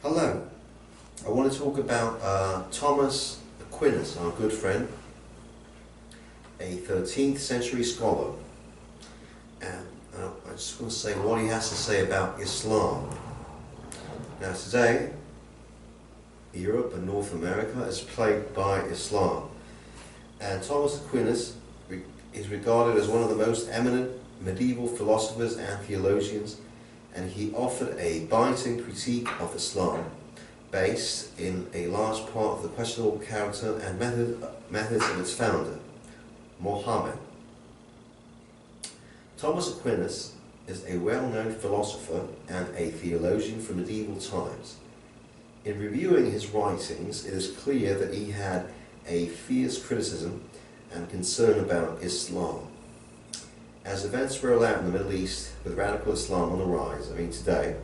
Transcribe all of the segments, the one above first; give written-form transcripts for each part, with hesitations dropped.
Hello. I want to talk about Thomas Aquinas, our good friend, a 13th century scholar. And I just want to say what he has to say about Islam. Now today, Europe and North America is plagued by Islam. And Thomas Aquinas is regarded as one of the most eminent medieval philosophers and theologians, and he offered a biting critique of Islam based in a large part of the questionable character and methods of its founder, Mohammed. Thomas Aquinas is a well-known philosopher and a theologian from medieval times. In reviewing his writings, it is clear that he had a fierce criticism and concern about Islam. As events roll out in the Middle East with radical Islam on the rise, today,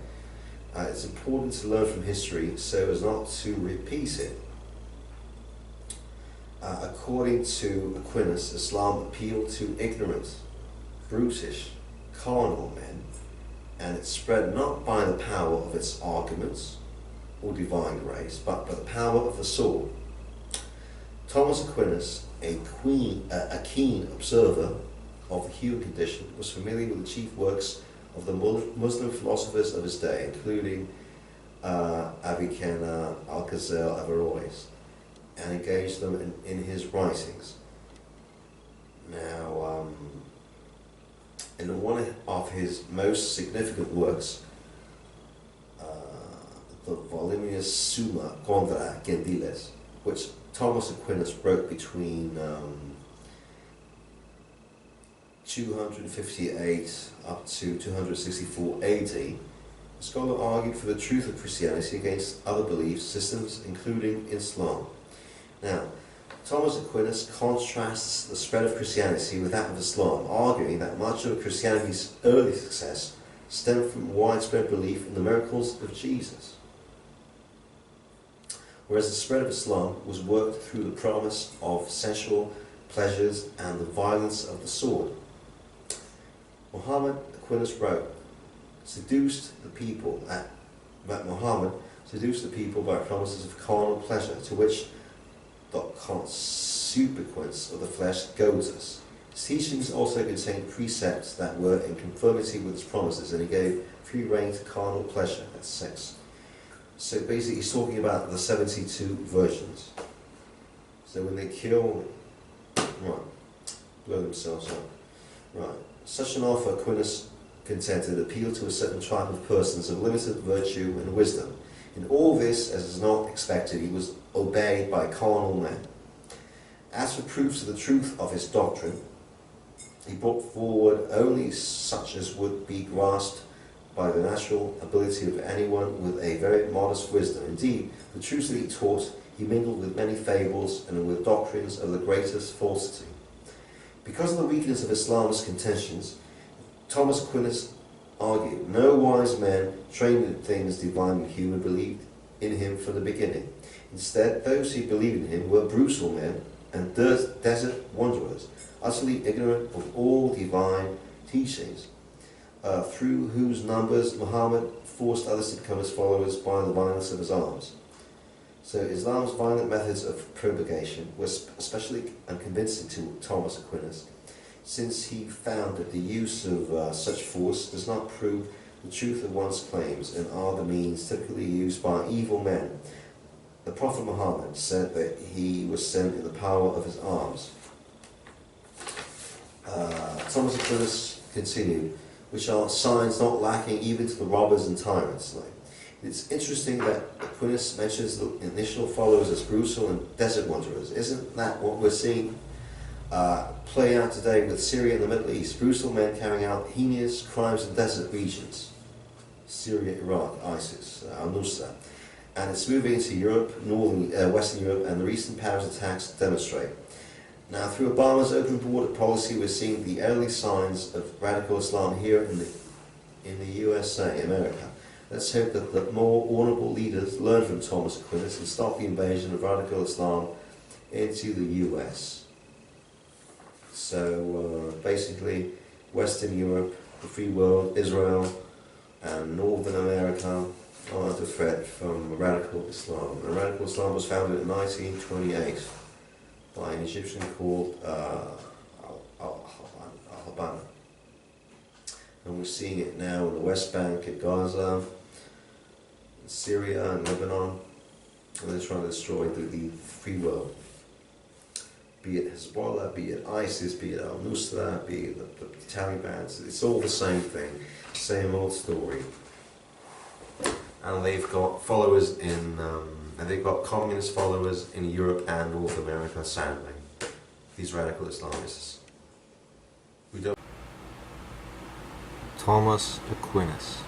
it's important to learn from history so as not to repeat it. According to Aquinas, Islam appealed to ignorant, brutish, carnal men, and it spread not by the power of its arguments or divine grace, but by the power of the sword. Thomas Aquinas, a keen observer of the human condition, was familiar with the chief works of the Muslim philosophers of his day, including Avicenna, Alcazar, Averroes, and engaged them in his writings. Now, in one of his most significant works, the voluminous Summa contra Gentiles, which Thomas Aquinas wrote between 258 up to 264 AD, the scholar argued for the truth of Christianity against other belief systems, including Islam. Now, Thomas Aquinas contrasts the spread of Christianity with that of Islam, arguing that much of Christianity's early success stemmed from widespread belief in the miracles of Jesus, whereas the spread of Islam was worked through the promise of sensual pleasures and the violence of the sword. Muhammad, Aquinas wrote, Muhammad seduced the people by promises of carnal pleasure, to which the concupiscence of the flesh goads us. His teachings also contained precepts that were in conformity with his promises, and he gave free rein to carnal pleasure, that's sex. So basically he's talking about the 72 virgins. So when they kill, blow themselves up. Right. Such an offer Aquinas contended appealed to a certain tribe of persons of limited virtue and wisdom. In all this, as is not expected, he was obeyed by carnal men. As for proofs of the truth of his doctrine, he brought forward only such as would be grasped by the natural ability of anyone with a very modest wisdom. Indeed, the truths that he taught, he mingled with many fables and with doctrines of the greatest falsity. Because of the weakness of Islam's contentions, Thomas Aquinas argued, no wise men trained in things divine and human believed in him from the beginning. Instead, those who believed in him were brutal men and desert wanderers, utterly ignorant of all divine teachings, through whose numbers Muhammad forced others to become his followers by the violence of his arms. So Islam's violent methods of propagation were especially unconvincing to Thomas Aquinas, since he found that the use of such force does not prove the truth of one's claims and are the means typically used by evil men. The Prophet Muhammad said that he was sent in the power of his arms. Thomas Aquinas continued, which are signs not lacking even to the robbers and tyrants. It's interesting that Aquinas mentions the initial followers as brutal and desert wanderers. Isn't that what we're seeing play out today with Syria and the Middle East? Brutal men carrying out heinous crimes in desert regions. Syria, Iraq, ISIS, al-Nusra. And it's moving into Europe, Western Europe, and the recent Paris attacks demonstrate. Now, through Obama's open border policy, we're seeing the early signs of radical Islam here in the USA, America. Let's hope that the more honourable leaders learn from Thomas Aquinas and stop the invasion of radical Islam into the US. So basically, Western Europe, the free world, Israel, and Northern America, the threat from radical Islam. And radical Islam was founded in 1928 by an Egyptian called Al-Habana. And we're seeing it now in the West Bank, in Gaza, in Syria and Lebanon, and they're trying to destroy the free world. Be it Hezbollah, be it ISIS, be it al-Nusra, be it the Taliban, it's all the same thing, same old story. And they've got followers and they've got communist followers in Europe and North America, sadly. These radical Islamists. We don't. Thomas Aquinas.